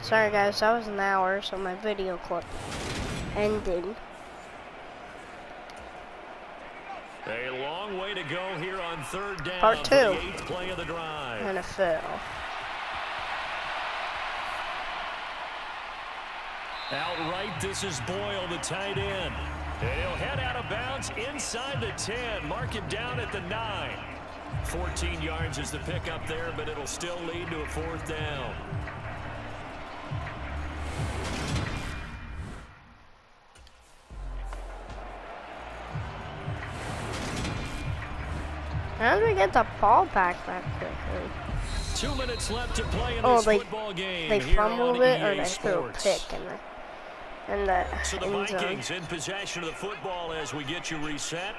Sorry guys, that was an hour, so my video clip ended. A long way to go here on third down. Part 2. For the 8th play of the drive. NFL. Outright, this is Boyle, the tight end. And he'll head out of bounds inside the 10. Mark him down at the 9. 14 yards is the pickup there, but it'll still lead to a 4th down. How did we get the ball back that quickly? 2 minutes left to play in this football game. They fumbled it or they threw a Sports. pick in the So the end zone. Vikings in possession of the football as we get you reset.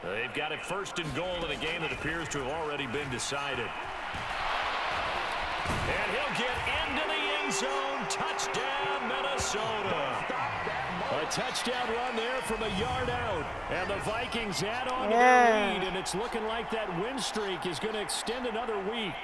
They've got it 1st and goal in a game that appears to have already been decided. And he'll get into the end zone. Touchdown, Minnesota. A touchdown run there from a yard out. And the Vikings add on to their lead. And it's looking like that win streak is going to extend another week.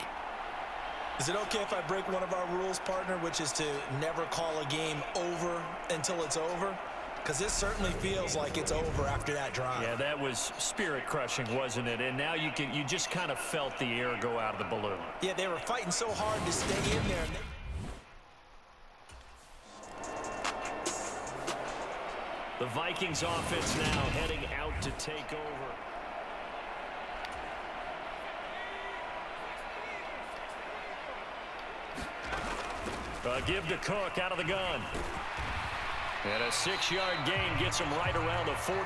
Is it okay if I break one of our rules, partner, which is to never call a game over until it's over? Because this certainly feels like it's over after that drive. Yeah, that was spirit-crushing, wasn't it? And now you just kind of felt the air go out of the balloon. Yeah, they were fighting so hard to stay in there. The Vikings offense now heading out to take over. Give to Cook out of the gun. And a 6-yard gain gets him right around the 43.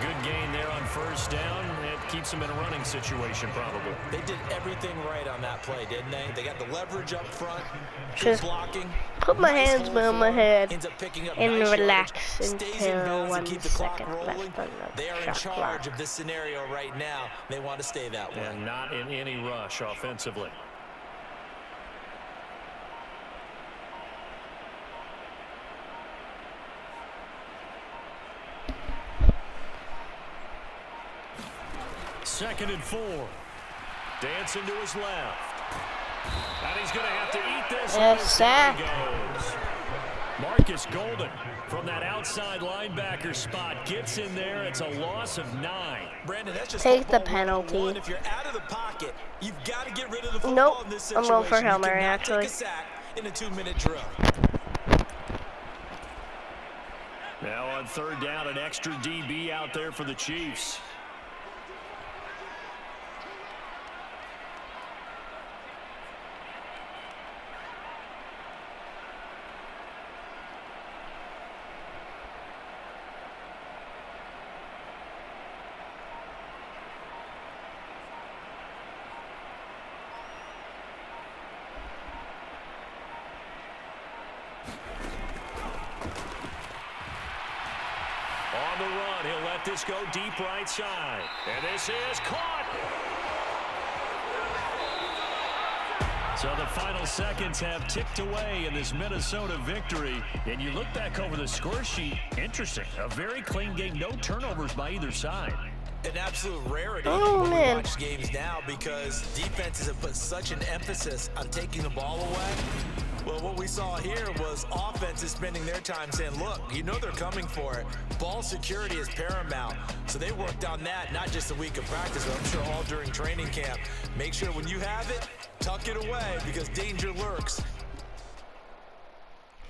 Good gain there on 1st down. It keeps him in a running situation probably. They did everything right on that play, didn't they? They got the leverage up front, Just blocking. put my hands behind my head Ends up picking up and nice relax yardage, stays in until bounds 1 and keep the clock second rolling. left on the They are in shot charge clock. of this scenario right now. They want to stay that way. And not in any rush offensively. Second and 4. Dancing to his left. And he's going to have to eat this. Yes, sir. Goes. Marcus Golden from that outside linebacker spot gets in there. It's a loss of 9. Brandon, that's just Take the football penalty. 101. If you're out of the pocket, you've got to get rid of the football Nope, in this I'm situation. going for Hail You Mary, cannot actually. take a sack in a 2-minute drill. Now on 3rd down, an extra DB out there for the Chiefs. On the run, he'll let this go deep right side. And this is caught. So the final seconds have ticked away in this Minnesota victory. And you look back over the score sheet, interesting. A very clean game, no turnovers by either side. An absolute rarity Oh, when man. we watch games now because defenses have put such an emphasis on taking the ball away. Well, what we saw here was offenses spending their time saying, look, you know they're coming for it. Ball security is paramount. So they worked on that not just a week of practice, but I'm sure all during training camp. Make sure when you have it, tuck it away because danger lurks.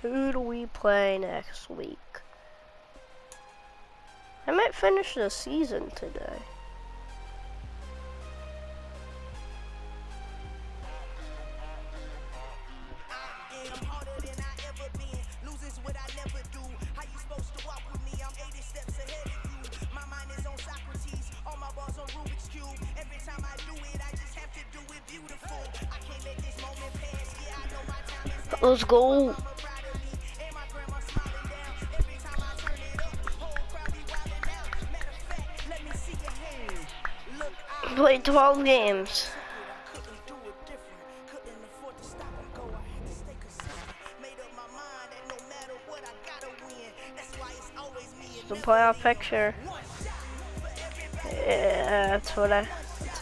Who do we play next week? I might finish the season today. Let's go. Played 12 games. The playoff picture. Yeah, that's what I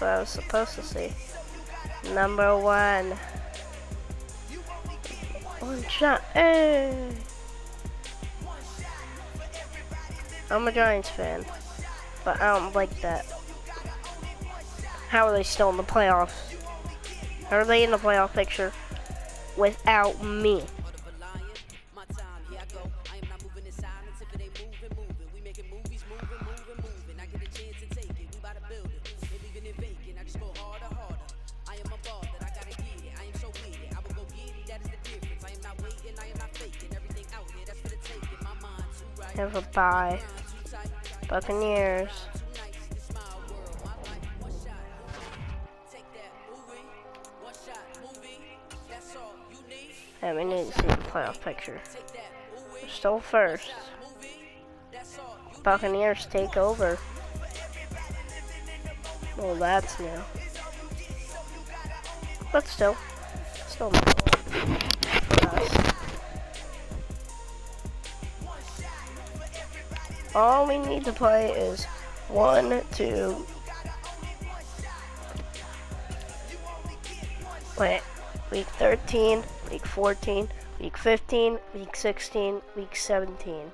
was supposed to see. Number 1. One shot. Hey. I'm a Giants fan, but I don't like that. How are they still in the playoffs? How are they in the playoff picture without me? Have a bye. Buccaneers. And we need to see the playoff picture. We're still first. Buccaneers take over. Well, that's new. But still not for us. All we need to play is 1, 2. Wait, week 13, week 14, week 15, week 16, week 17.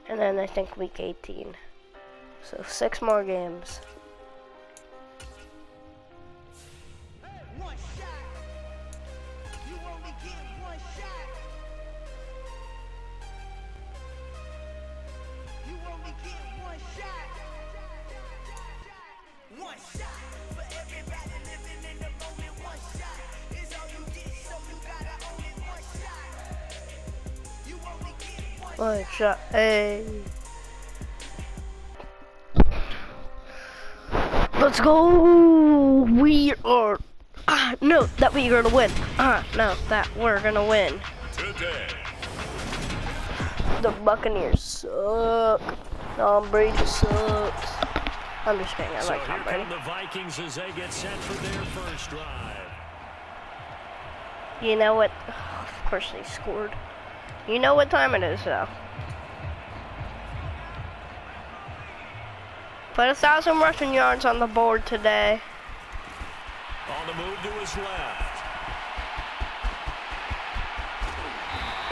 And then I think week 18. So 6 more games. One shot, hey. Let's go. We are. No, that we're gonna win. No, that we're gonna win. Today. The Buccaneers suck. Tom Brady sucks. I'm just kidding. I like Tom Brady. Here come the Vikings as they get set for their first drive. You know what? Of course they scored. You know what time it is, though. Put 1,000 rushing yards on the board today. On the move to his left.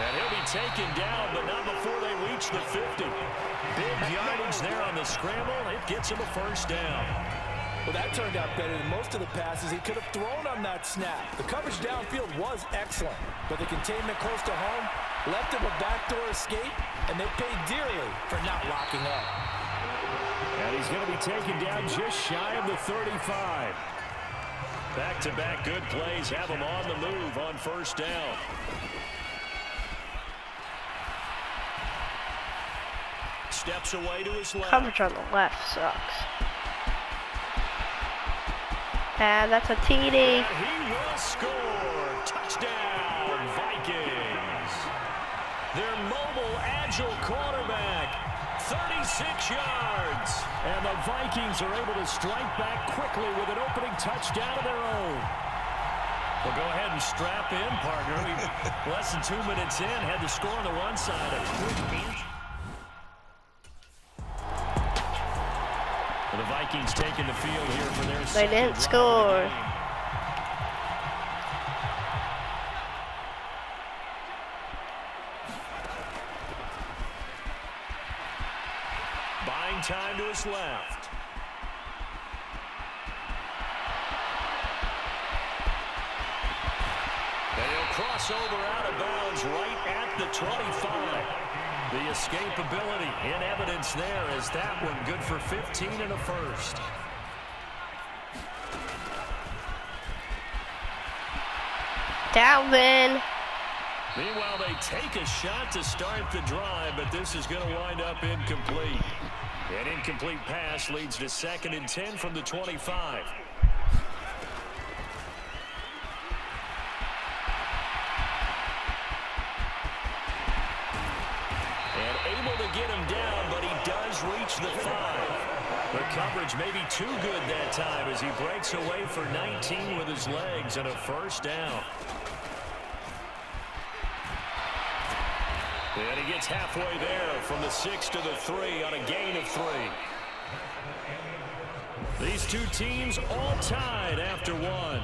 And he'll be taken down, but not before they reach the 50. Big yardage there on the scramble. It gets him a first down. Well, that turned out better than most of the passes he could have thrown on that snap. The coverage downfield was excellent, but the containment close to home left him a backdoor escape, and they paid dearly for not locking up. And he's going to be taken down just shy of the 35. Back-to-back good plays have him on the move on first down. Steps away to his left. Coverage on the left sucks. That's a TD. And he will score. Touchdown, Vikings. Their mobile, agile quarterback, 36 yards. And the Vikings are able to strike back quickly with an opening touchdown of their own. Well, go ahead and strap in, partner. Less than 2 minutes in, had the score on the one side. A quick inch. The Vikings taking the field here for their They didn't score. Buying time to his left. And he'll cross over out of bounds right at the 25. The escapability in evidence there as that one good for 15 and a first. Dalvin. Meanwhile, they take a shot to start the drive, but this is going to wind up incomplete. An incomplete pass leads to 2nd and 10 from the 25. Able to get him down, but he does reach the 5. The coverage may be too good that time as he breaks away for 19 with his legs and a first down. And he gets halfway there from the 6 to the 3 on a gain of 3. These two teams all tied after one.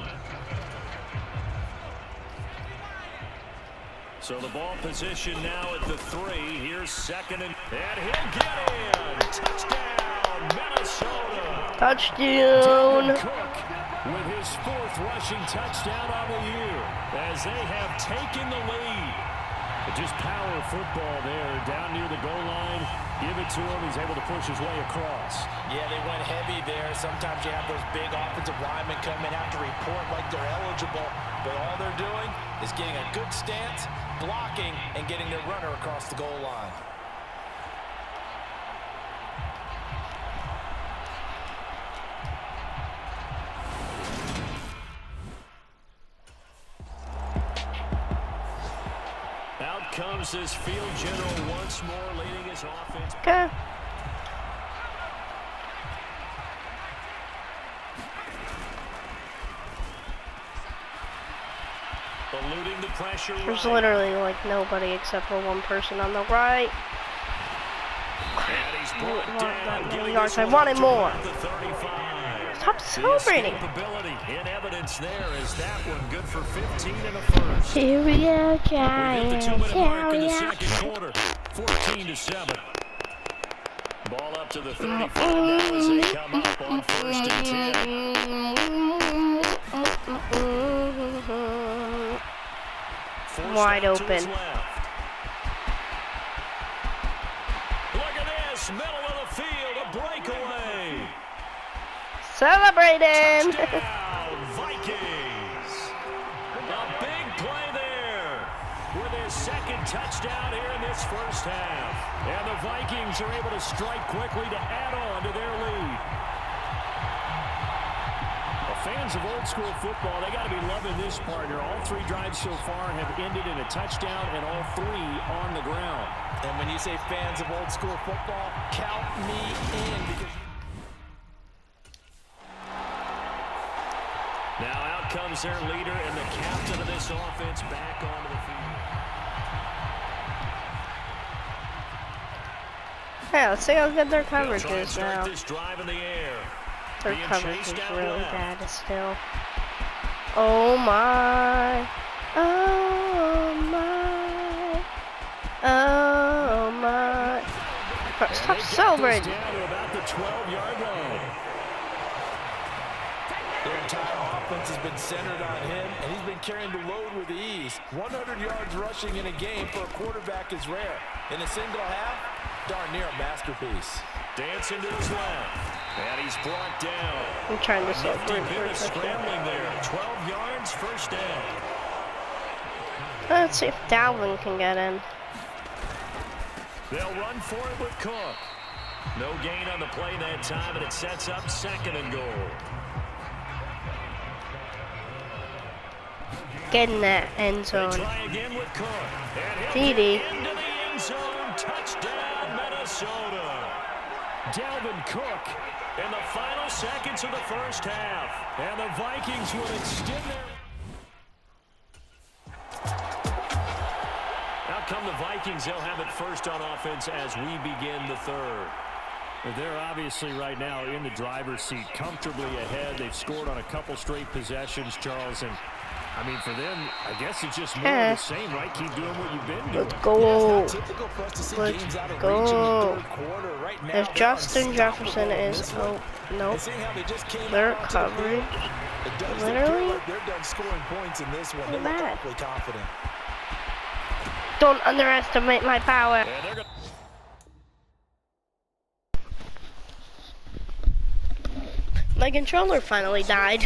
So the ball position now at the 3. Here's second and he'll get in. Touchdown, Minnesota. Touchdown. Cook with his 4th rushing touchdown on the year as they have taken the lead. But just power football there down near the goal line. Give it to him. He's able to push his way across. Yeah, they went heavy there. Sometimes you have those big offensive linemen come in, have to report like they're eligible. But all they're doing is getting a good stance, blocking, and getting their runner across the goal line. Out comes this field general once more, leading his offense. Okay. Eluding the pressure. There's right. literally like nobody except for one person on the right. And he's brought Not down, that many getting yards. this I one wanted to more. about the 35. Stop The celebrating. escapability in evidence there is that one good for 15 and a first. Here we go, We've hit the Giants. 2-minute mark in the Here second quarter. 14-7. Ball up to the 35 now as they come up on 1st and 10. Forced Wide out to his open. left. Look at this, middle of the field, a breakaway. Celebrating. Touchdown, Vikings. A big play there with his 2nd touchdown here in this first half. And the Vikings are able to strike quickly to add on to their lead. Well, fans of old school football, they got to be loving this partner. All 3 drives so far have ended in a touchdown and all 3 on the ground. And when you say fans of old school football, count me in. Because now out comes their leader and the captain of this offense back onto the field. Yeah, let's see how good their coverage They'll try and is start now. this drive in the air. Their Being coverage chased is out really left. bad still. Oh my. Oh my. Oh my. And Stop they get this celebrating. down to about the 12-yard line. their entire offense has been centered on him, and he's been carrying the load with ease. 100 yards rushing in a game for a quarterback is rare. In a single half, darn near a masterpiece. Dancing to his left. And he's brought down. I'm trying to set Nifty for bit a of touchdown. scrambling there. 12 yards, first down. Let's see if Dalvin can get in. They'll run for it with Cook. No gain on the play that time, and it sets up 2nd and goal. Get in that end They zone. try again with Cook. And he'll TD. get into the end zone. Touchdown, Minnesota. Dalvin Cook in the final seconds of the first half. And the Vikings will extend their... Out come the Vikings. They'll have it first on offense as we begin the third. They're obviously right now in the driver's seat, comfortably ahead. They've scored on a couple straight possessions, Charles. And, I mean, for them, I guess it's just more of the same, right? Keep doing what you've been doing. Let's go. It's not typical for us to see Let's games out of go. reach in the third quarter. Right now, If they're Justin unstoppable Jefferson in is, this one. oh, nope. And seeing how they just came Their out onto the field, coverage, it does literally, look like they're done scoring points in this one. They look bad. awfully confident. Don't underestimate my power. And they're gonna... My controller finally died.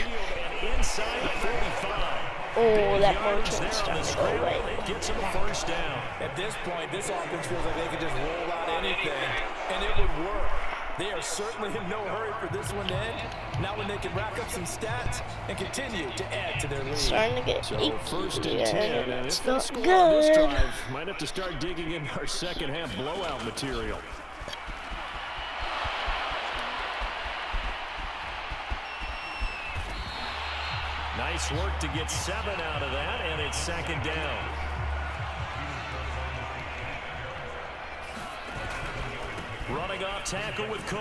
Inside 45. Oh, that Yards motion down started the to go scramble. away. It gets them a first down. At this point, this offense feels like they could just roll out anything, and it would work. They are certainly in no hurry for this one to end. Now when they can rack up some stats and continue to add to their lead. Starting to get So icky. first and Yeah, 10, and it's if they not score on this good. drive, might have to start digging in our second half blowout material. Nice work to get 7 out of that, and it's 2nd down. Running off tackle with Cook.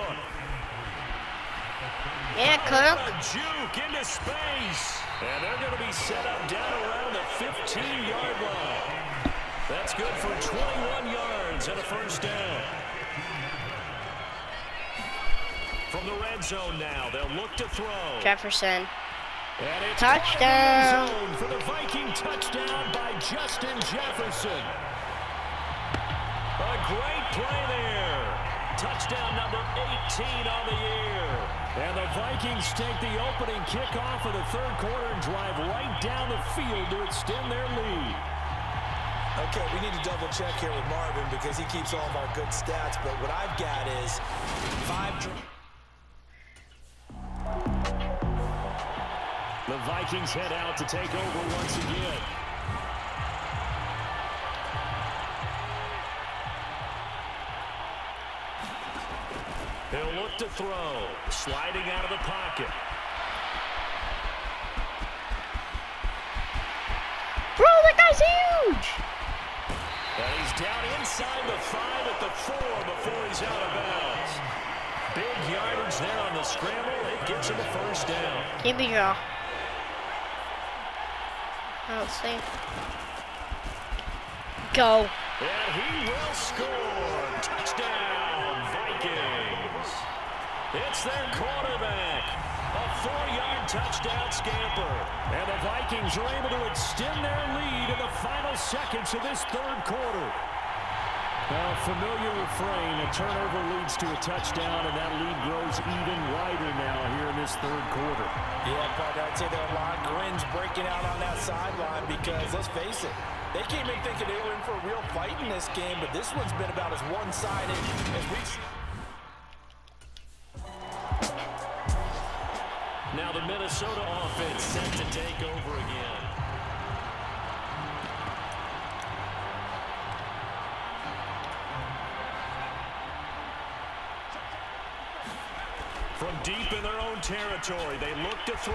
Yeah, Cook. A juke into space. And they're going to be set up down around the 15-yard line. That's good for 21 yards and a first down. From the red zone now, they'll look to throw. Jefferson. And it's Touchdown. for the Viking touchdown by Justin Jefferson. A great play there. Touchdown number 18 on the year. And the Vikings take the opening kickoff of the third quarter and drive right down the field to extend their lead. Okay, we need to double check here with Marvin because he keeps all of our good stats, but what I've got is 5. The Vikings head out to take over once again. He'll look to throw, sliding out of the pocket. Bro, that guy's huge! And he's down inside the 5 at the 4 before he's out of bounds. Big yardage there on the scramble. It gets him a first down. Keep it draw. I don't see. Go. And he will score. Touchdown, Vikings. It's their quarterback. A 4-yard touchdown scamper. And the Vikings are able to extend their lead in the final seconds of this third quarter. Now, familiar refrain, a turnover leads to a touchdown, and that lead grows even wider now here in this third quarter. Yeah, but I'd say there are a lot of grins breaking out on that sideline because, let's face it, they came in thinking they were in for a real fight in this game, but this one's been about as one-sided as we've seen. Now the Minnesota offense set to take over again. From deep in their own territory, they look to throw.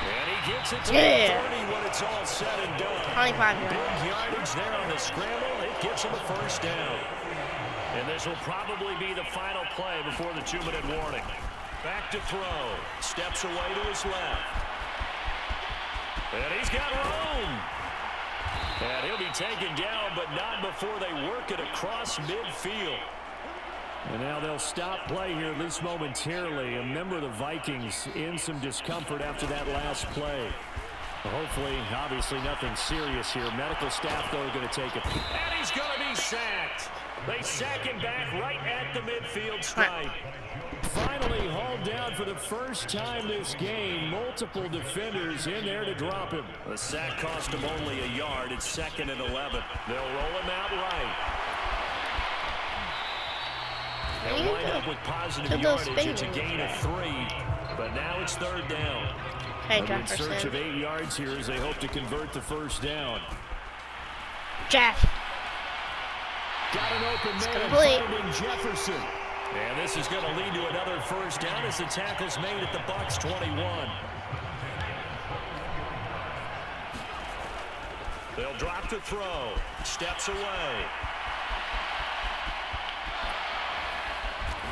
And he gets it to the 30 when it's all said and done. 25 yards. Big yardage there on the scramble. It gets him a first down. And this will probably be the final play before the 2-minute warning. Back to throw. Steps away to his left. And he's got room. And he'll be taken down, but not before they work it across midfield. And now they'll stop play here, at least momentarily. A member of the Vikings in some discomfort after that last play. Hopefully, obviously, nothing serious here. Medical staff, though, are going to take it. And he's going to be sacked. They sack him back right at the midfield stripe. Finally hauled down for the first time this game. Multiple defenders in there to drop him. The sack cost him only a yard. It's 2nd and 11. They'll roll him out right. They'll wind up with positive yardage. It's a gain of 3, but now it's 3rd down. Hey, in search of 8 yards here as they hope to convert the first down. Jeff. Got an open man finding Jefferson. And this is going to lead to another first down as the tackle's made at the Bucs 21. They'll drop to throw. Steps away.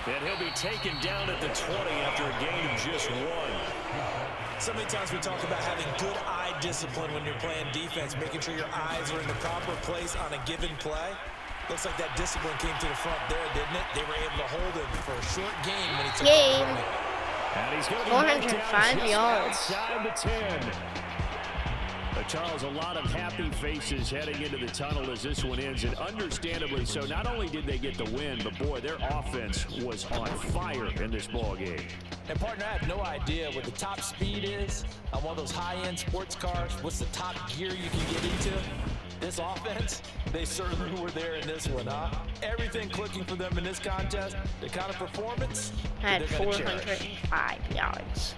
And he'll be taken down at the 20 after a gain of just 1. So many times we talk about having good eye discipline when you're playing defense, making sure your eyes are in the proper place on a given play. Looks like that discipline came to the front there, didn't it? They were able to hold him for a short game when he took the point. And he's going to be 405 yards. Outside the 10. Charles, a lot of happy faces heading into the tunnel as this one ends, and understandably so. Not only did they get the win, but boy, their offense was on fire in this ball game. And partner, I have no idea what the top speed is on one of those high-end sports cars. What's the top gear you can get into? This offense, they certainly were there in this one, huh? Everything clicking for them in this contest, the kind of performance had 405 yards.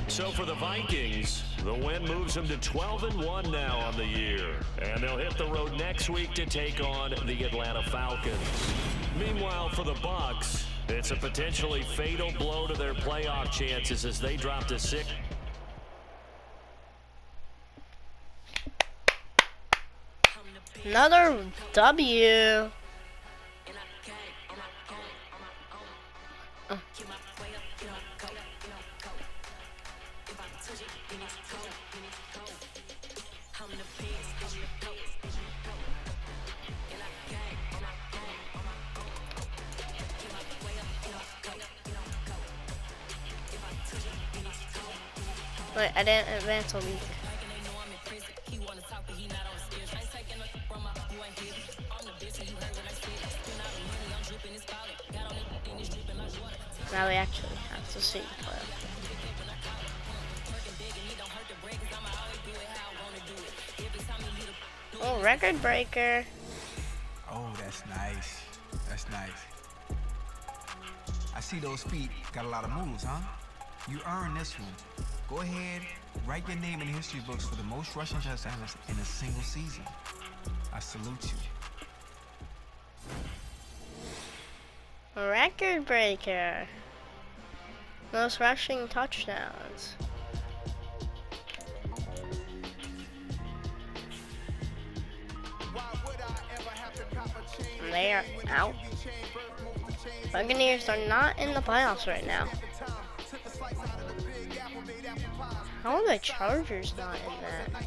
So for the Vikings, the win moves them to 12-1 now on the year. And they'll hit the road next week to take on the Atlanta Falcons. Meanwhile, for the Bucs, it's a potentially fatal blow to their playoff chances as they drop to 6. Another W. Wait, I didn't advance a week. Now we actually have to see the playoff. Oh, record breaker. Oh, that's nice. That's nice. I see those feet got a lot of moves, huh? You earned this one. Go ahead, write your name in the history books for the most rushing touchdowns in a single season. I salute you. Record breaker. Most rushing touchdowns. They are out. Buccaneers are not in the playoffs right now. How are the Chargers not in that?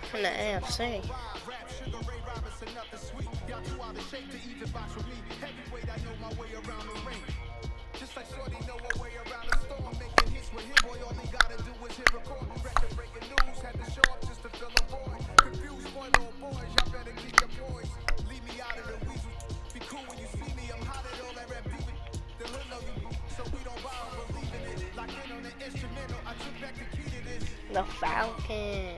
From the AFC. The Falcon.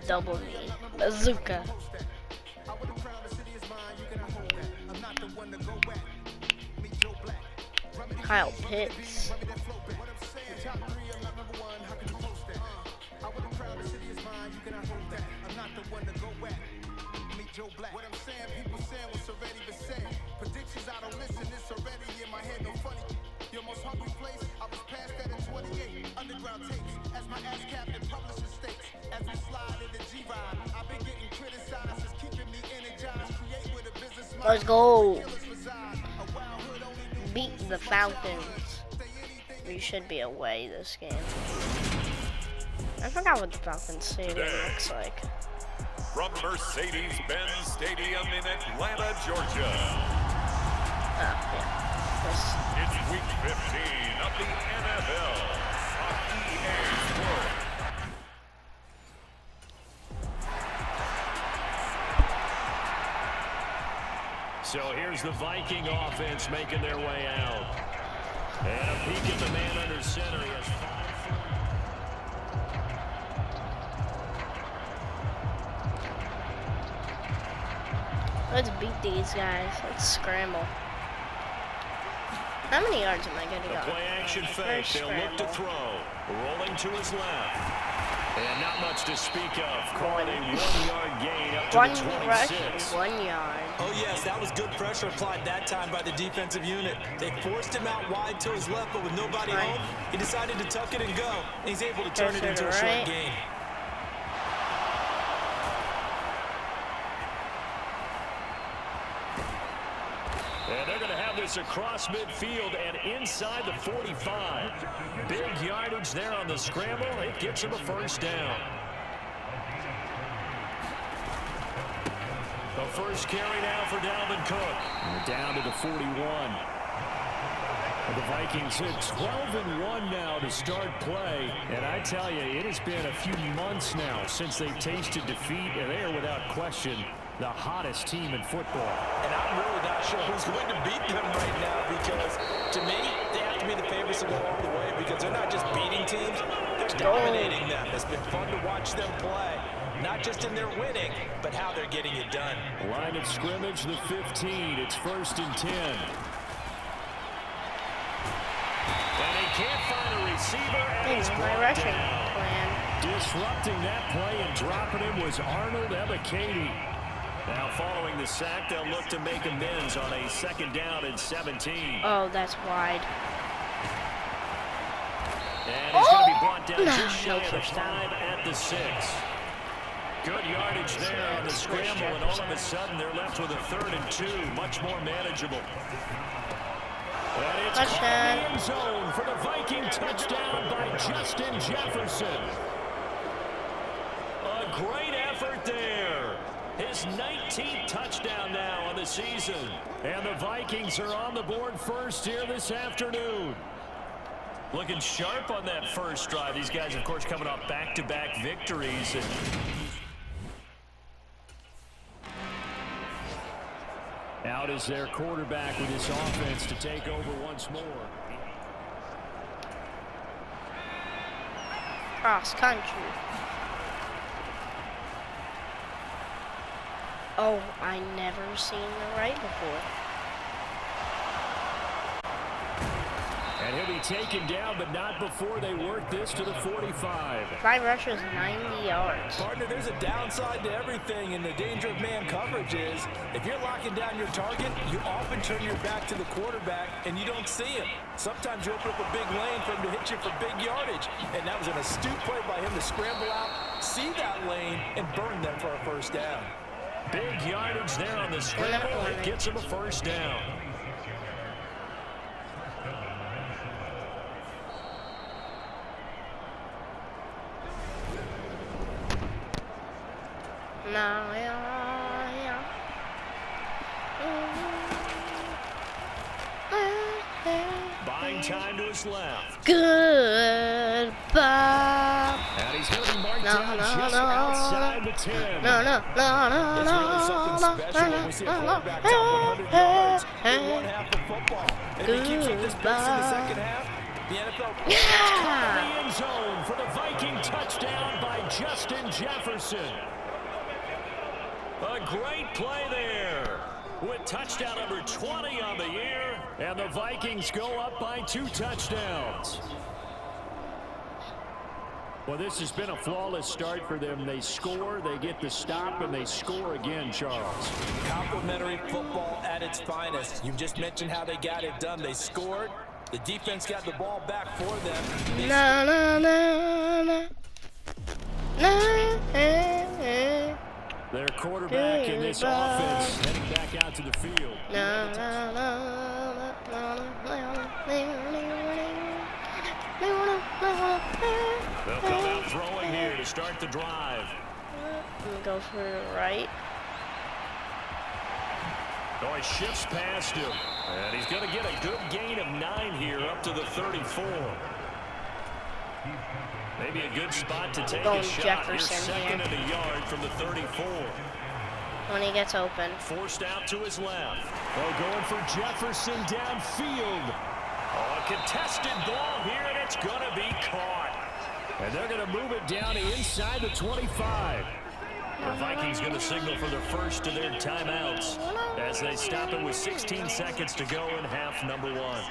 Double knee. Bazooka. Kyle Pitts. What I'm saying, people saying what's already been said. Predictions, I don't listen, it's already in my head, no funny. Your most hungry place, I was past that in 28. Underground tapes, as my ass captain publishes states. As we slide in the G-Ride, I've been getting criticized, it's keeping me energized. Create with a business mind. Let's go. Beat the Falcons. We should be away this game. I forgot what the Falcons stadium looks like. From Mercedes-Benz Stadium in Atlanta, Georgia. Oh, yeah. It's week 15 of the NFL on EA Sports. So here's the Viking offense making their way out. And a peek at the man under center. He has 5. Let's beat these guys. Let's scramble. How many yards am I going to go? Play action fake. They'll look to throw. Rolling to his left. And not much to speak of. Calling a 1-yard gain up to One the 26. rush, 1 yard. Oh, yes, that was good pressure applied that time by the defensive unit. They forced him out wide to his left, but with nobody home, he decided to tuck it and go. And he's able to turn it into a short gain. And they're going to have this across midfield and inside the 45. Big yardage there on the scramble. It gets him a first down. The first carry now for Dalvin Cook. We're down to the 41. The Vikings hit 12-1 now to start play. And I tell you, it has been a few months now since they tasted defeat, and they are without question the hottest team in football. And I'm really not sure who's going to beat them right now, because to me, they have to be the favorites to go all the way, because they're not just beating teams, they're dominating them. It's been fun to watch them play, not just in their winning, but how they're getting it done. Line of scrimmage, the 15. It's 1st and 10. And he can't find a receiver. Thanks, my rushing plan. Disrupting that play and dropping him was Arnold Ebiketie. Now following the sack, they'll look to make amends on a 2nd down and 17. Oh, that's wide. And he's going to be brought down just shy of the 5 at the 6. Good yardage there on the scramble, and all of a sudden they're left with a 3rd and 2, much more manageable. And it's caught in the end zone for the Viking touchdown by Justin Jefferson. A great effort there. His 19th touchdown now on the season. And the Vikings are on the board first here this afternoon. Looking sharp on that first drive. These guys, of course, coming off back-to-back victories. Out is their quarterback with his offense to take over once more. Cross country. Oh, I never seen the right before. And he'll be taken down, but not before they work this to the 45. 5 rushes, 90 yards. Partner, there's a downside to everything, and the danger of man coverage is if you're locking down your target, you often turn your back to the quarterback and you don't see him. Sometimes you open up a big lane for him to hit you for big yardage, and that was an astute play by him to scramble out, see that lane, and burn them for a first down. Big yardage there on the scramble. It gets him a first down. No, yeah. Buying time to his left. Goodbye. And he's going to be marked down just outside the 10. No. It's really something special when we see a quarterback top 100 yards in one half of football. And if he keeps up this pace in the second half, the NFL... Yeah. In the end zone for the Viking touchdown by Justin Jefferson. A great play there with touchdown number 20 on the year, and the Vikings go up by 2 touchdowns. Well, this has been a flawless start for them. They score, they get the stop, and they score again, Charles. Complimentary football at its finest. You just mentioned how they got it done. They scored. The defense got the ball back for them. Their quarterback in this offense heading back out to the field. They'll come out throwing here to start the drive. Go for the right. Oh, he shifts past him. And he's going to get a good gain of 9 here up to the 34. Maybe a good spot to take a shot. Here's second and a yard from the 34. When he gets open. Forced out to his left. Oh, going for Jefferson downfield. Oh, a contested ball here, and it's going to be caught. And they're going to move it down to inside the 25. The Vikings going to signal for the first of their timeouts as they stop it with 16 seconds to go in half number 1.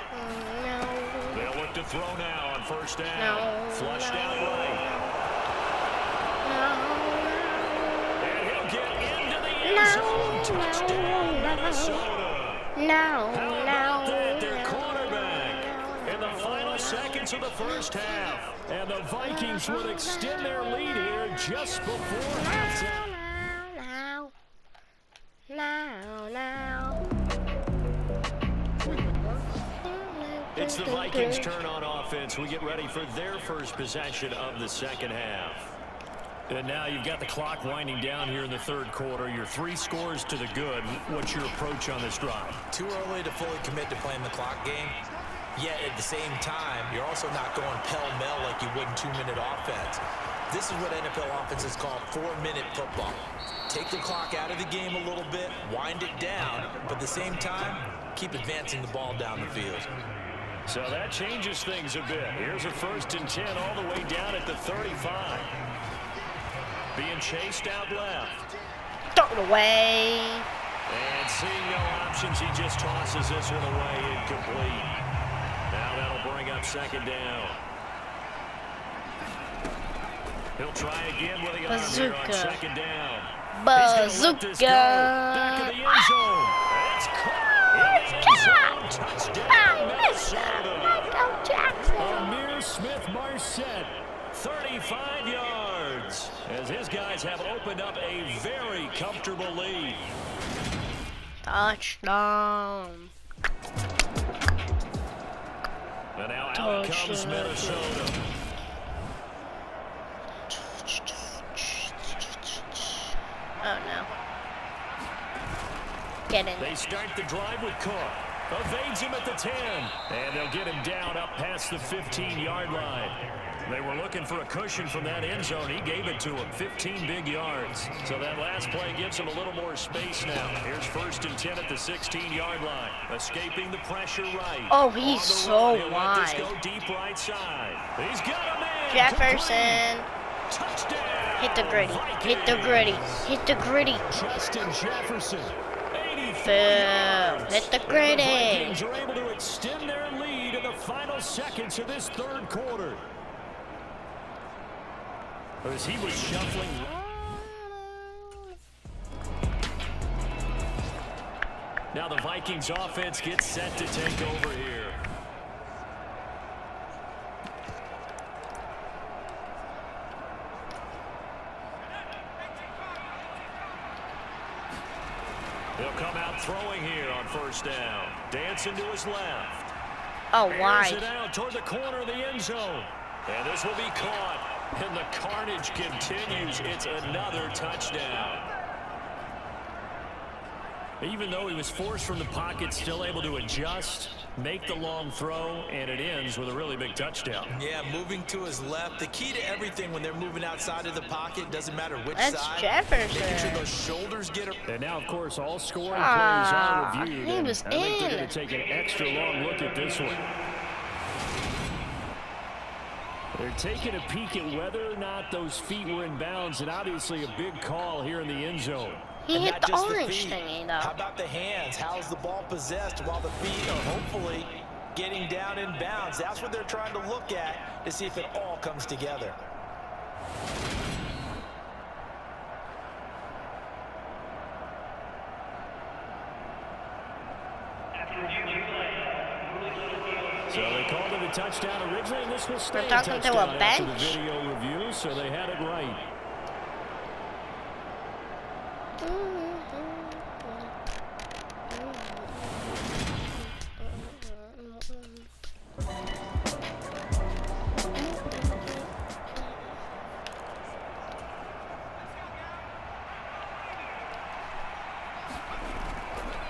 They'll look to throw now on first down. Flushed out right. And he'll get into the end zone. Touchdown, Minnesota. How about that? Their cornerback in the final seconds of the first half. And the Vikings would extend their lead here just before halftime. It's the Vikings' turn on offense. We get ready for their first possession of the second half. And now you've got the clock winding down here in the third quarter. You're 3 scores to the good. What's your approach on this drive? Too early to fully commit to playing the clock game. Yet at the same time, you're also not going pell-mell like you would in 2-minute offense. This is what NFL offenses call 4-minute football. Take the clock out of the game a little bit, wind it down, but at the same time, keep advancing the ball down the field. So that changes things a bit. Here's a 1st and 10 all the way down at the 35. Being chased out left. Throw it away. And seeing no options, he just tosses this one away incomplete. Now that'll bring up second down. He'll try again with the arm here on second down. Bazooka. Back of the end zone. It's caught in the end zone. Touchdown, Minnesota. Amir Smith-Marset, 35 yards. As his guys have opened up a very comfortable lead. Touchdown. And now out comes Minnesota. Oh no. Get in. They start the drive with Cook. Evades him at the 10. And they'll get him down up past the 15-yard line. They were looking for a cushion from that end zone. He gave it to him. 15 big yards. So that last play gives him a little more space now. Here's 1st and 10 at the 16-yard line. Escaping the pressure right. Oh, he's so wide. Let this go deep right side. He's got him in. Jefferson. Touchdown. Hit the gritty. Hit the gritty. Hit the gritty. Justin Jefferson. Boom. Hit the gritty. The Vikings are able to extend their lead in the final seconds of this third quarter. As he was shuffling. Now the Vikings offense gets set to take over here. He'll come out throwing here on 1st down. Dancing to his left. Oh, Airs wide. it out toward the corner of the end zone. And this will be caught. And the carnage continues. It's another touchdown. Even though he was forced from the pocket, still able to adjust, make the long throw, and it ends with a really big touchdown. Yeah, moving to his left. The key to everything when they're moving outside of the pocket, doesn't matter which That's side. Jefferson. Making sure those shoulders get her. And now, of course, all scoring plays are reviewed. He was I think they're in. going to take an extra long look at this one. They're taking a peek at whether or not those feet were in bounds, and obviously a big call here in the end zone. He And hit not the just orange feet. thingy, How though. about the hands? How's the ball possessed while the feet are hopefully getting down in bounds? That's what they're trying to look at to see if it all comes together. So they called it a touchdown originally, and this will stay We're a talking to a touchdown after the bench? video review, so they had it right.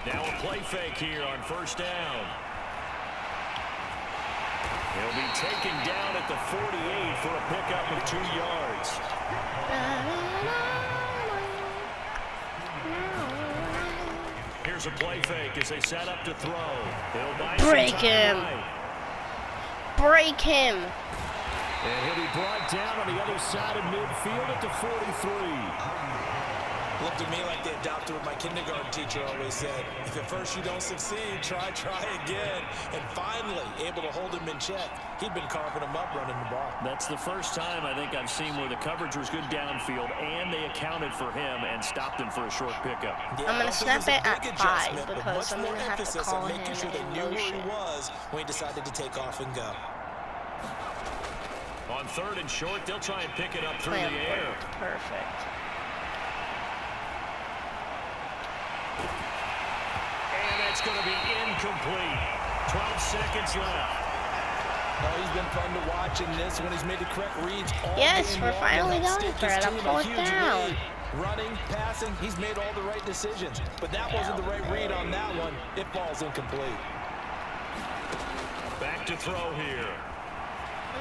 Now a play fake here on 1st down. He'll be taken down at the 48 for a pickup of 2 yards. Here's a play fake as they set up to throw. He'll buy Break some time him. right. Break him. And he'll be brought down on the other side of midfield at the 43. Looked to me like they adopted what my kindergarten teacher always said. If at first you don't succeed, try again. And finally, able to hold him in check. He'd been carving him up running the ball. That's the first time I think I've seen where the coverage was good downfield and they accounted for him and stopped him for a short pickup. Yeah, I'm gonna also snap was a it at big 5 adjustment, but because much I'm more gonna have to emphasis call on him making sure they in knew where he motion. was when he decided to take off and go. On 3rd and short, they'll try and pick it up through Plan the air. worked. Perfect. And it's going to be incomplete. 12 seconds left. Oh, he's been fun to watch in this when he's made the correct reads all Yes, game we're long, finally and that going stick for is it. to I'm him a fourth huge down. lead. Running, passing, he's made all the right decisions. But that wasn't the right read on that one. It falls incomplete. Back to throw here.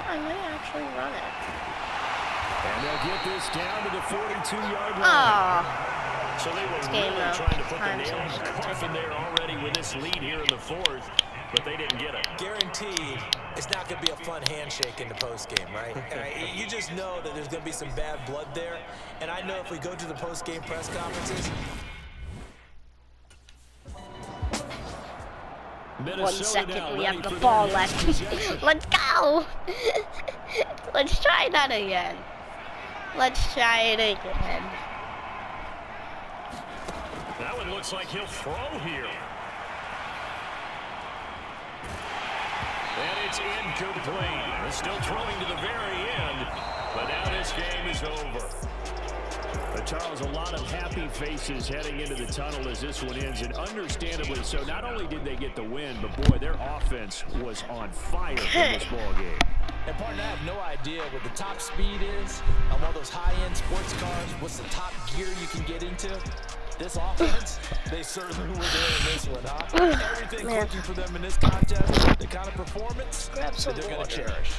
I may actually run it. And they'll get this down to the 42-yard line. Oh, So they were game really up. trying to put the Time nail in the sensitive. coffin there already with this lead here in the 4th, but they didn't get it. Guaranteed, it's not going to be a fun handshake in the postgame, right? You just know that there's going to be some bad blood there. And I know if we go to the postgame press conferences, 1 second, we have the ball left. Let's go. Let's try that again. Let's try it again. That one looks like he'll throw here. And it's incomplete. They're still throwing to the very end, but now this game is over. Charles, a lot of happy faces heading into the tunnel as this one ends, and understandably so. Not only did they get the win, but boy, their offense was on fire in this ball game. And partner, I have no idea what the top speed is on one of those high-end sports cars. What's the top gear you can get into? This offense, they certainly were there in this one, huh? Everything clicking for them in this contest, the kind of performance that they're going to cherish.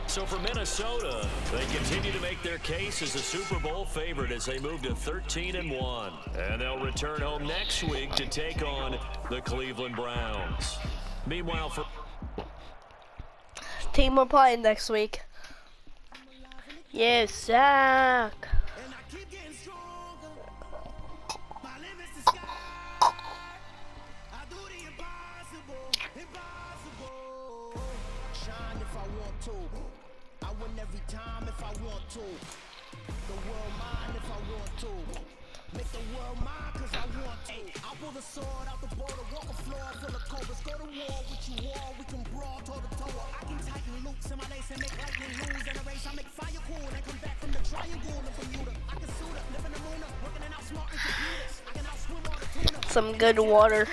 So for Minnesota, they continue to make their case as a Super Bowl favorite as they move to 13-1. And they'll return home next week to take on the Cleveland Browns. Meanwhile, for team we're playing next week. Yes, Zach. Sword out the border, walk a floor full of cobras. Go to war with you all, we can brawl toe to toe. I can tighten loops in my lace and make lightning lose. In a race, I make fire cool and come back from the triangle and Bermuda. I can suit up, live in the moon, working and outsmarting computers. I can outswim all the tuna. Some good water.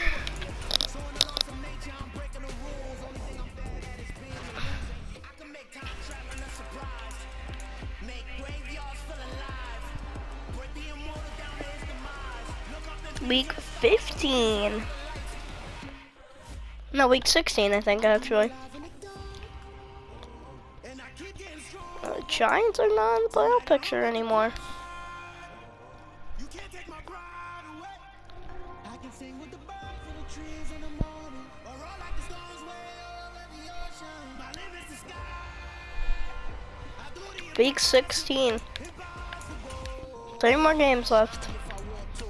So in the laws of nature, I'm breaking the rules. Only thing I'm bad at is being a loser. I can make time traveling a surprise. Make graveyards feel alive. Break the immortal down to his demise. Look up and Week 15. No, week 16, I think, actually. The Giants are not in the playoff picture anymore. you can't take my pride away. I can sing with the birds in the trees in the morning, or roll like the stones way over the ocean. My name is the sky. I do the Week 16. impossible 3 more games left. if I want to.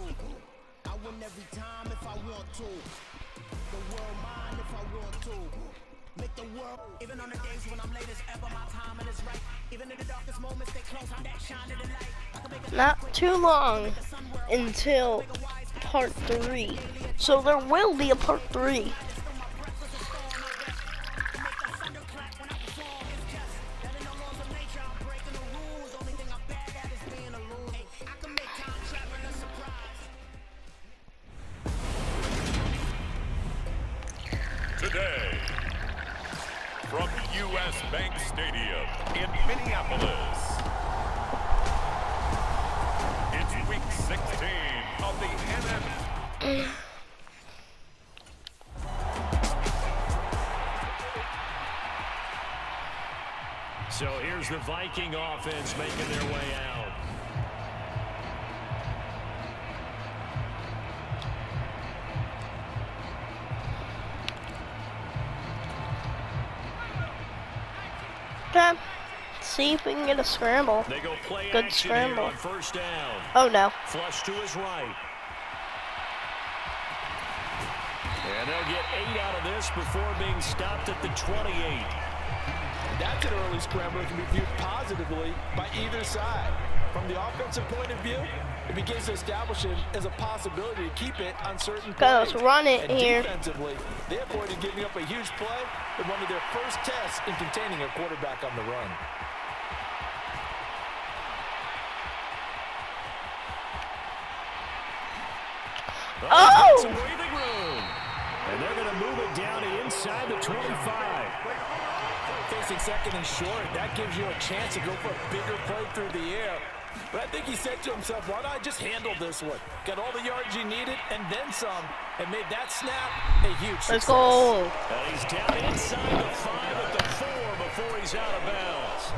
I win every time if I want to. The world mine if I want to. Make the world, even on the days when I'm late as ever, my timing is right. Even in the darkest moments, stay close, I'm that shining the light. I can make a Not too long until part 3. So there will be a part 3. Today, from U.S. Bank Stadium in Minneapolis, it's Week 16 of the NFL. So here's the Viking offense making their way out. Okay. See if we can get a scramble. They go play Good action here scramble. on first down. Oh no. Flush to his right. And they'll get 8 out of this before being stopped at the 28. That's an early scrambler that can be viewed positively by either side. From the offensive point of view, it begins to establish it as a possibility to keep it on certain Okay, let's plays. run it And here. defensively, they avoided giving up a huge play in one of their first tests in containing a quarterback on the run. Oh! Some breathing room. And they're going to move it down to inside the 25. Facing second and short, that gives you a chance to go for a bigger play through the air. But I think he said to himself, why don't I just handle this one? Got all the yards you needed and then some, and made that snap a huge success. Let's go. And he's down inside the 5 at the 4 before he's out of bounds.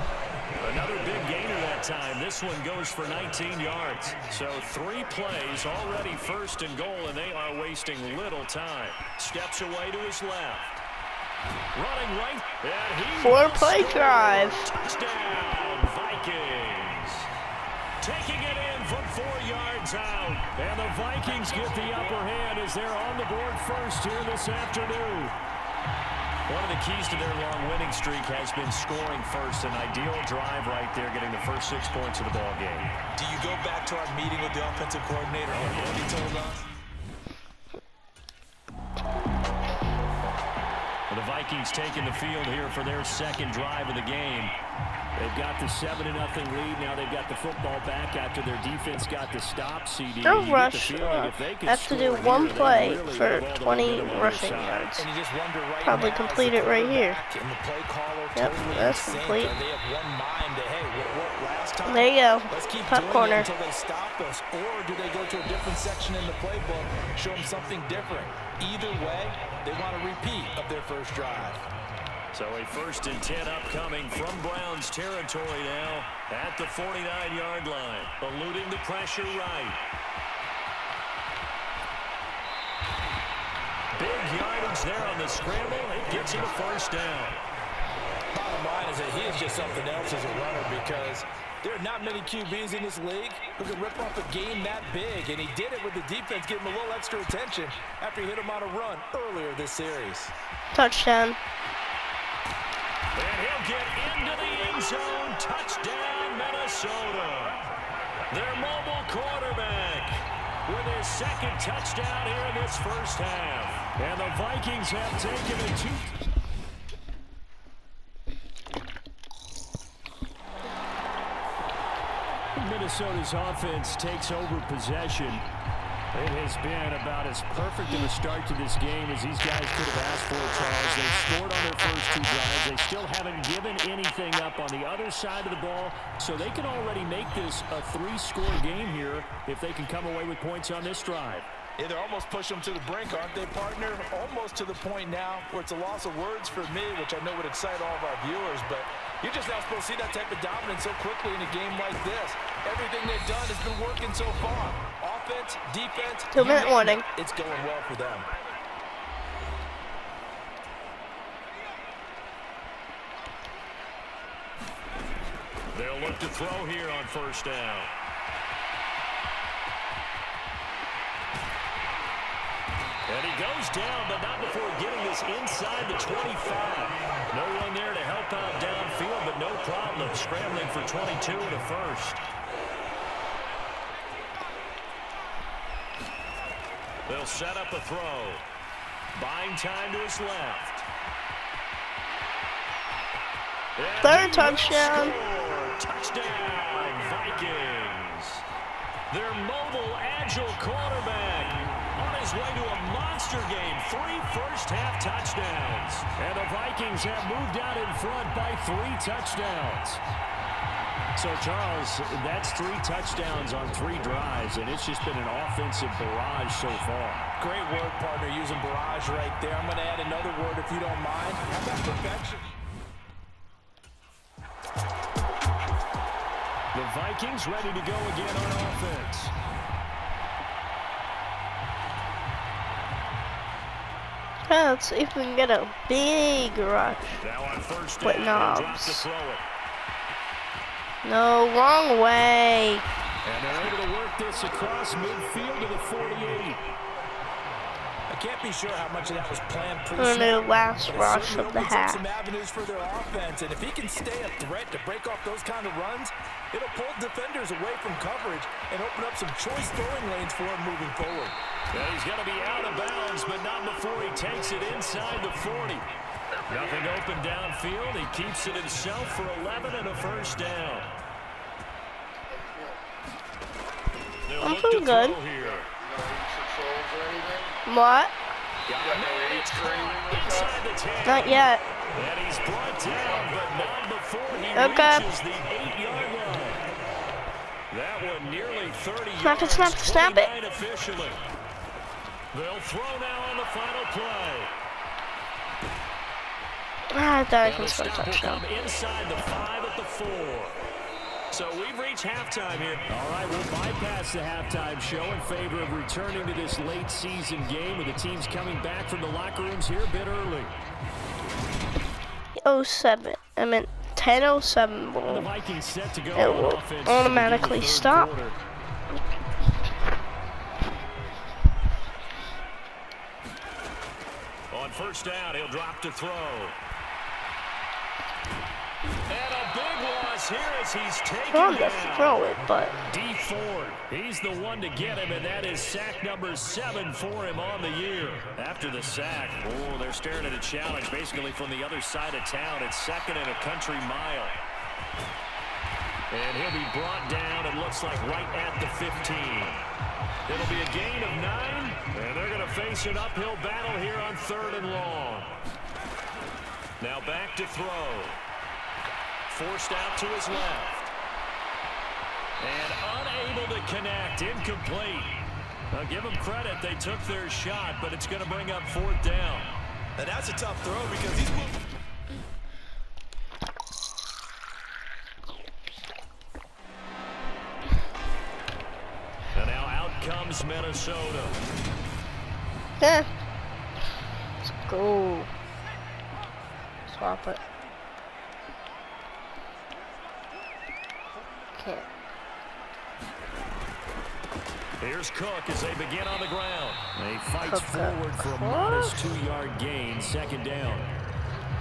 Another big gainer that time. This one goes for 19 yards. So 3 plays, already first and goal, and they are wasting little time. Steps away to his left. Running right, and he 4-play scores. drive. Touchdown, Vikings. Taking it in from 4 yards out. And the Vikings get the upper hand as they're on the board first here this afternoon. One of the keys to their long winning streak has been scoring first. An ideal drive right there, getting the first 6 points of the ball game. Do you go back to our meeting with the offensive coordinator and what he told us? The Vikings taking the field here for their second drive of the game. They've got the 7-0 lead. Now they've got the football back after their defense got the stop. CD. No rush. Have to do one play for 20 rushing yards. And you just wonder right Probably now, complete is the it right here. quarterback and the play caller Yep, totally that's in sync? complete. Or they have one mind to, hey, what worked last time? There you go. Let's keep Top doing corner. it until they stop us. Or do they go to a different section in the playbook, show them something different? Either way, they want a repeat of their first drive. So a 1st and 10 upcoming from Browns territory now at the 49-yard line. Eluding the pressure right. Big yardage there on the scramble. It gets him a 1st down. Bottom line is that he is just something else as a runner because there are not many QBs in this league who can rip off a game that big, and he did it with the defense giving him a little extra attention after he hit him on a run earlier this series. Touchdown. And he'll get into the end zone. Touchdown, Minnesota. Their mobile quarterback with his 2nd touchdown here in this first half. And the Vikings have taken a 2. Minnesota's offense takes over possession. It has been about as perfect of a start to this game as these guys could have asked for, Charles. They scored on their first 2 drives. They still haven't given anything up on the other side of the ball, so they can already make this a 3-score game here if they can come away with points on this drive. Yeah, they're almost pushing them to the brink, aren't they, partner? Almost to the point now where it's a loss of words for me, which I know would excite all of our viewers, but you're just not supposed to see that type of dominance so quickly in a game like this. Everything they've done has been working so far. Offense, defense, 2-minute warning. It's going well for them. They'll look to throw here on 1st down. And he goes down, but not before getting this inside the 25. No one there to help out downfield, but no problem. Scrambling for 22 and a 1st. They'll set up a throw. Buying time to his left. And 3rd touchdown. Touchdown, Vikings. Their mobile, agile quarterback on his way to a monster game. 3 first-half touchdowns. And the Vikings have moved out in front by 3 touchdowns. So, Charles, that's 3 touchdowns on 3 drives, and it's just been an offensive barrage so far. Great word, partner, using barrage right there. I'm going to add another word if you don't mind. How about perfection? The Vikings ready to go again on offense. Let's see if we can get a big rush. Now on 1st down, With they drop to knobs. throw it. No, wrong way. And they're able to work this across midfield to the 48. I can't be sure how much of that was planned The pre-snap, last but it rush certainly of the opens up half. some avenues for their offense, and if he can stay a threat to break off those kind of runs, it'll pull defenders away from coverage and open up some choice throwing lanes for him moving forward. Yeah, he's going to be out of bounds, but not before he takes it inside the 40. Nothing open downfield. He keeps it himself for 11 and a 1st down. They'll I'm look to feeling good. throw here. What? It's caught inside the 10. Not yet. And he's brought down, but not before he Okay. reaches the 8-yard line. That one nearly 30 Snap it, yards. snap it, snap it. 29 officially. They'll throw now on the final play. I thought I And can the score a stop will touchdown. come inside the 5 at the 4. So we've reached halftime here. All right, we'll bypass the halftime show in favor of returning to this late season game with the teams coming back from the locker rooms here a bit early. 07. I meant 10:07 And the will. Vikings set to go It on will offense automatically to begin the 3rd stop. quarter. On 1st down, he'll drop to throw. And a big loss here as he's taken Wrong to down. throw it, but D. Ford, he's the one to get him, and that is sack number 7 for him on the year. After the sack, they're staring at a challenge basically from the other side of town. It's 2nd and a country mile. And he'll be brought down, it looks like, right at the 15. It'll be a gain of 9, and they're going to face an uphill battle here on 3rd and long. Now back to throw. Forced out to his left. And unable to connect, incomplete. Now give them credit, they took their shot, but it's going to bring up 4th down. And that's a tough throw because he's moving. And now out comes Minnesota. Let's go. Swap it. Can't. Here's Cook as they begin on the ground. He fights Cook forward for a modest 2-yard gain, 2nd down.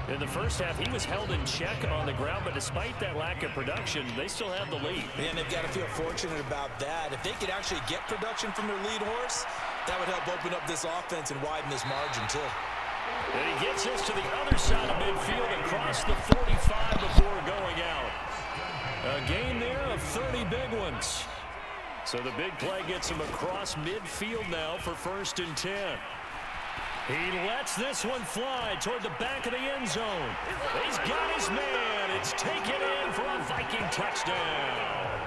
In the first half, he was held in check on the ground, but despite that lack of production, they still have the lead. And they've got to feel fortunate about that. If they could actually get production from their lead horse, that would help open up this offense and widen this margin, too. And he gets us to the other side of midfield and across the 45 before going out. A gain there of 30 big ones. So the big play gets him across midfield now for 1st and 10. He lets this one fly toward the back of the end zone. He's got his man. It's taken in for a Viking touchdown.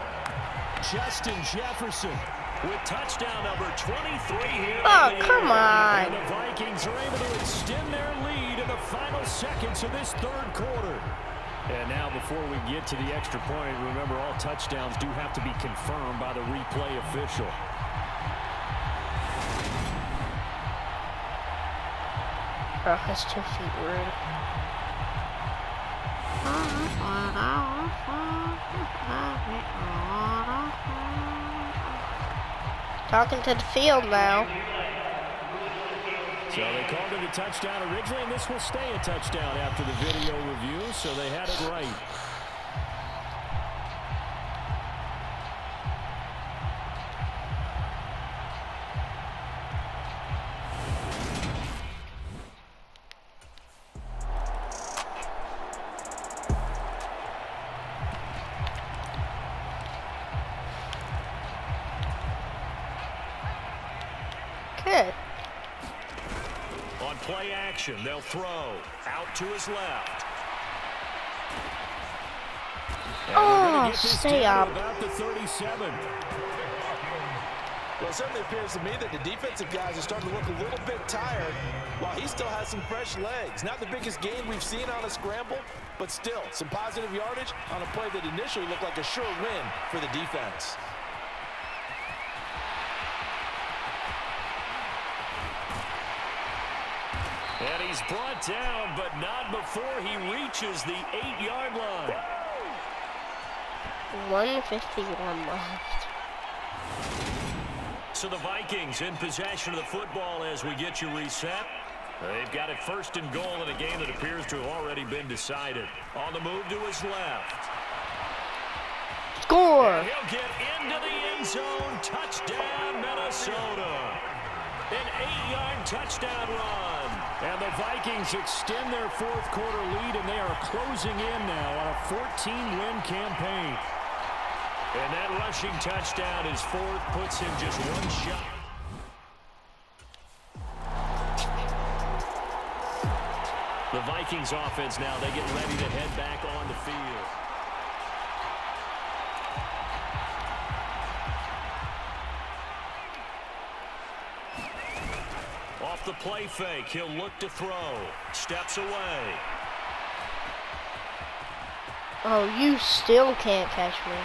Justin Jefferson with touchdown number 23 here. Oh, come on. And the Vikings are able to extend their lead in the final seconds of this 3rd quarter. And now before we get to the extra point, remember all touchdowns do have to be confirmed by the replay official. Bro, his 2 feet rude. Talking to the field now. So they called it a touchdown originally, and this will stay a touchdown after the video review, so they had it right. Good. On play action, they'll throw out to his left. And Oh, get this stay down up. to about the 37. Well, it certainly appears to me that the defensive guys are starting to look a little bit tired while he still has some fresh legs. Not the biggest gain we've seen on a scramble, but still some positive yardage on a play that initially looked like a sure win for the defense. And he's brought down, but not before he reaches the 8-yard line. 151 left. So the Vikings in possession of the football as we get you reset. They've got it 1st and goal in a game that appears to have already been decided. On the move to his left. Score! And he'll get into the end zone. Touchdown, Minnesota. An 8-yard touchdown run. And the Vikings extend their 4th quarter lead, and they are closing in now on a 14-win campaign. And that rushing touchdown is 4th, puts him just 1 shot. The Vikings offense now, they get ready to head back on the field. Off the play fake, he'll look to throw. Steps away. Oh, you still can't catch me.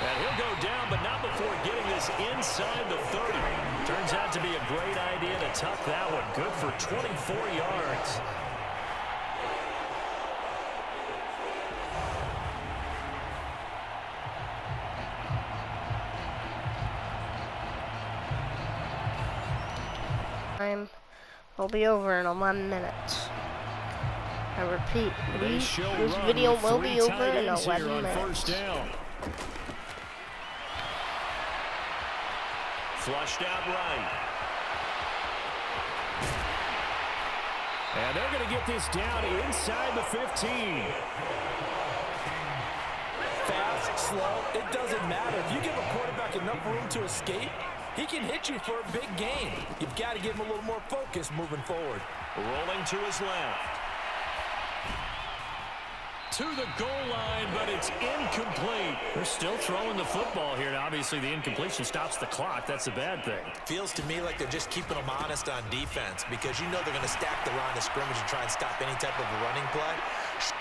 And he'll go down, but not before getting this inside the 30. Turns out to be a great idea to tuck that one. Good for 24 yards. Time will be over in 11 minutes. I repeat, this video will be over in 11 minutes. 1st down. Flushed out right. And they're going to get this down inside the 15. Fast, slow, it doesn't matter. If you give a quarterback enough room to escape, he can hit you for a big gain. You've got to give him a little more focus moving forward. Rolling to his left. To the goal line, but it's incomplete. They're still throwing the football here, and obviously the incompletion stops the clock. That's a bad thing. Feels to me like they're just keeping them honest on defense because you know they're going to stack the line of scrimmage and try and stop any type of a running play.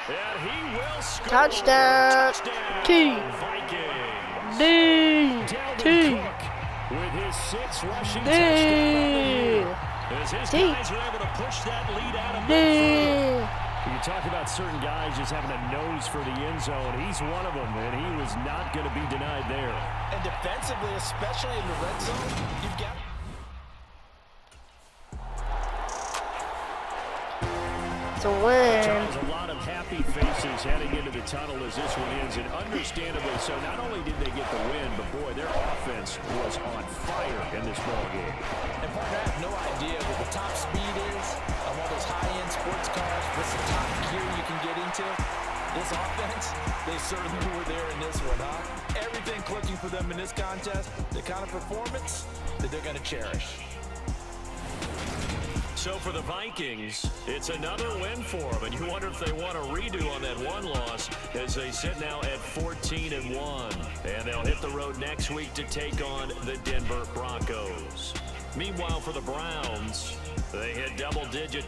And he will score. Touchdown. T. Vikings. D. T. Cook with his 6th rushing D. touchdown. As his T. guys are able to push that lead out of D. midfield. You talk about certain guys just having a nose for the end zone. He's one of them, and he was not going to be denied there. And defensively, especially in the red zone, you've got... It's a win. Charles, a lot of happy faces heading into the tunnel as this one ends, and understandably so. Not only did they get the win, but boy, their offense was on fire in this ball game. And partner, I have no idea what the top speed is on one of those high-end sports cars. What's the top gear you can get into? This offense, they certainly were there in this one, huh? Everything clicking for them in this contest, the kind of performance that they're going to cherish. So for the Vikings, it's another win for them, and you wonder if they want a redo on that one loss as they sit now at 14-1, and they'll hit the road next week to take on the Denver Broncos. Meanwhile, for the Browns, they hit double-digit.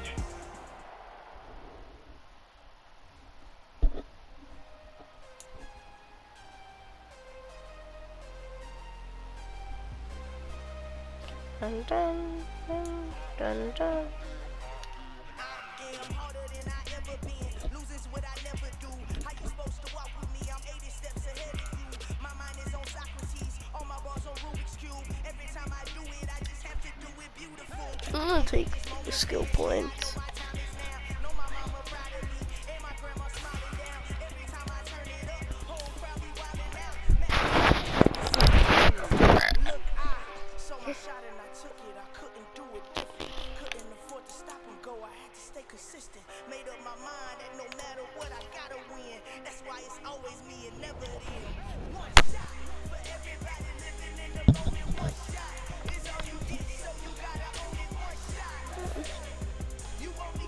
Dun, dun, dun, dun, dun. I'm gonna take the skill points.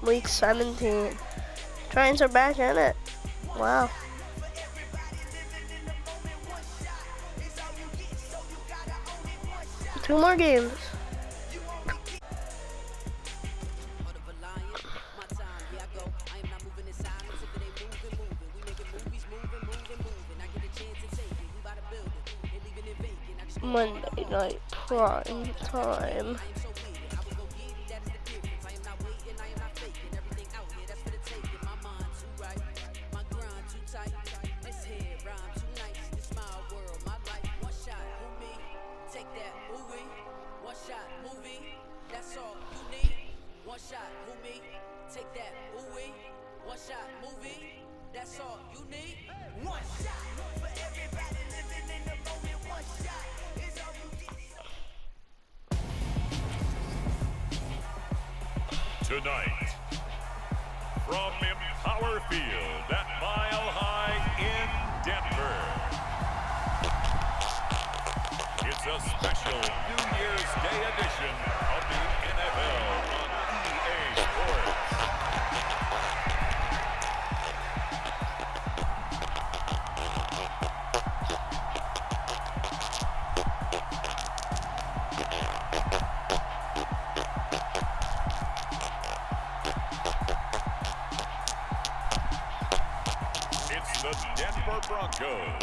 Week 17. Giants are back in it. Wow. Two more games. Monday night prime time. Tonight, from Empower Field at Mile High in Denver, it's a special New Year's Day edition of the NFL on EA Sports. The Denver Broncos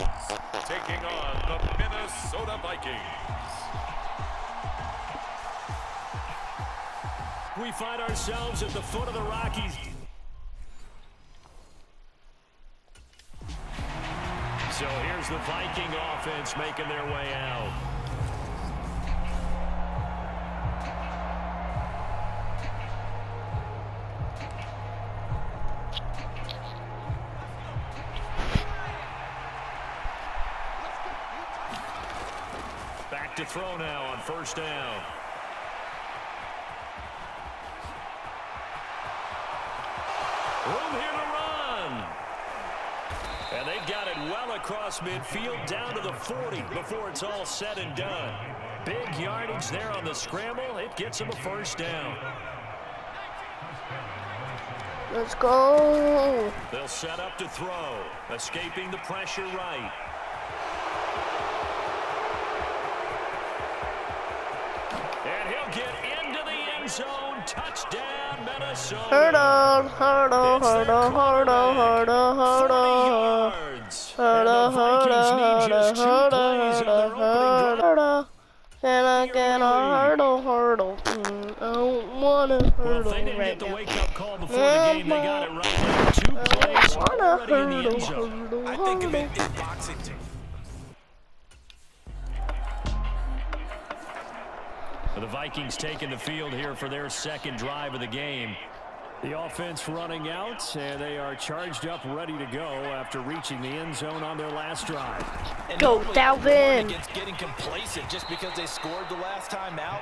taking on the Minnesota Vikings. We find ourselves at the foot of the Rockies. So here's the Viking offense making their way out. Back to throw now on first down. Room here to run. And they've got it well across midfield down to the 40 before it's all said and done. Big yardage there on the scramble. It gets them a first down. Let's go. They'll set up to throw. Escaping the pressure right. And he'll get into the end zone. Touchdown, Minnesota. Hold on, hold on, hold on, hold on, hold on, hold on. 40 yards. Hold And on, the hold Vikings on, need just 2 hold on, plays hold on on, their opening drive. hold on. Can I get a hurdle? I don't wanna Well, if hurdle they didn't right get the now. wake-up call before the game, they got it right there. 2 plays already in the end zone. I think of it in boxing terms. The Vikings taking the field here for their second drive of the game. The offense running out, and they are charged up, ready to go after reaching the end zone on their last drive. And Go, normally Dalvin. Against getting complacent just because they scored the last time out.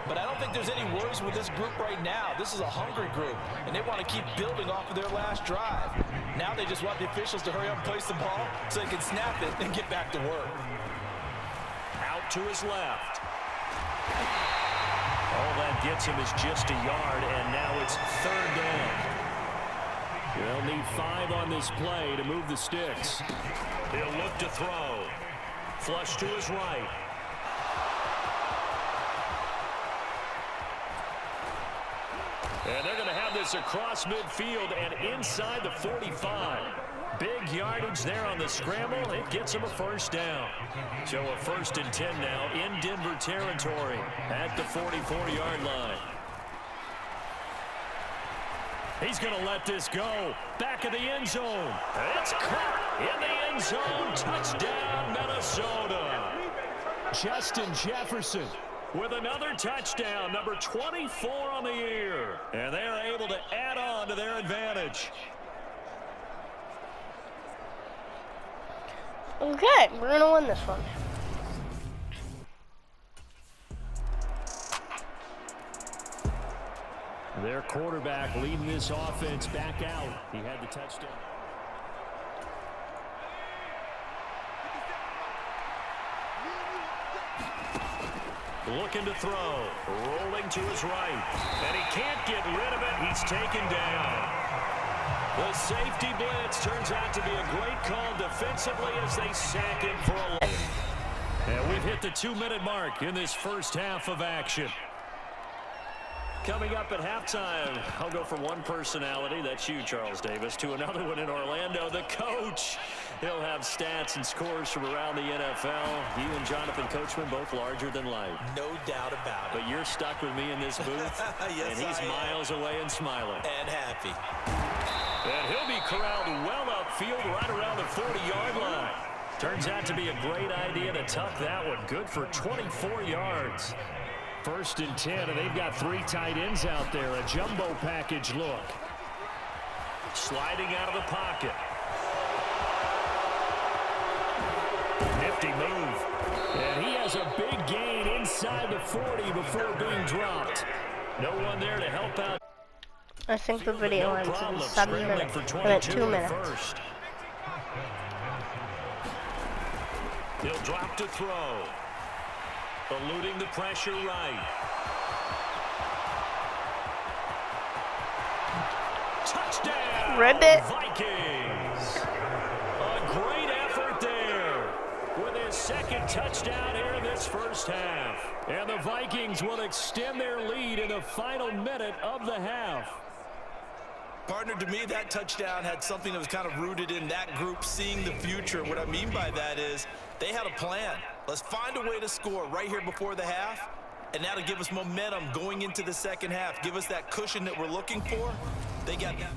But I don't think there's any worries with this group right now. This is a hungry group, and they want to keep building off of their last drive. Now they just want the officials to hurry up and place the ball so they can snap it and get back to work. Out to his left. All that gets him is just a yard, and now it's 3rd down. They'll need 5 on this play to move the sticks. He'll look to throw. Flush to his right. And they're going to have this across midfield and inside the 45. Big yardage there on the scramble. It gets him a first down. So a 1st and 10 now in Denver territory at the 44-yard line. He's going to let this go. Back of the end zone. It's caught in the end zone. Touchdown, Minnesota. Justin Jefferson with another touchdown, number 24 on the year. And they are able to add on to their advantage. Okay, we're gonna win this one. Their quarterback leading this offense back out. He had the touchdown. Looking to throw. Rolling to his right. And he can't get rid of it. He's taken down. The safety blitz turns out to be a great call defensively as they sack him for a loss. And we've hit the 2-minute mark in this first half of action. Coming up at halftime, I'll go from one personality, that's you, Charles Davis, to another one in Orlando, the coach. He'll have stats and scores from around the NFL. You and Jonathan Coachman both larger than life. No doubt about it. But you're stuck with me in this booth, Yes, and he's I am. miles away and smiling. And happy. And he'll be corralled well upfield right around the 40-yard line. Turns out to be a great idea to tuck that one. Good for 24 yards. 1st and 10, and they've got 3 tight ends out there. A jumbo package look. Sliding out of the pocket. Nifty move. And he has a big gain inside the 40 before being dropped. No one there to help out. I think the video No ends in problem 7 scrambling minutes. for I mean, 22 2 in the minutes. first. He'll drop to throw. Eluding the pressure right. Touchdown, Ribbit. Vikings. A great effort there with his 2nd touchdown here in this first half. And the Vikings will extend their lead in the final minute of the half. Partner, to me, that touchdown had something that was kind of rooted in that group seeing the future. What I mean by that is they had a plan. Let's find a way to score right here before the half, and now to give us momentum going into the second half, give us that cushion that we're looking for. They got that.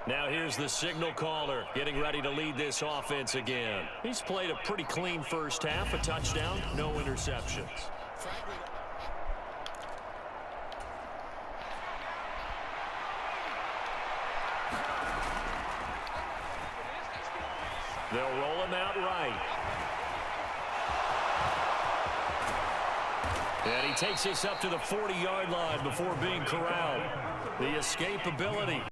Now here's the signal caller getting ready to lead this offense again. He's played a pretty clean first half, a touchdown, no interceptions. They'll roll him out right. And he takes this up to the 40-yard line before being corralled. The escapability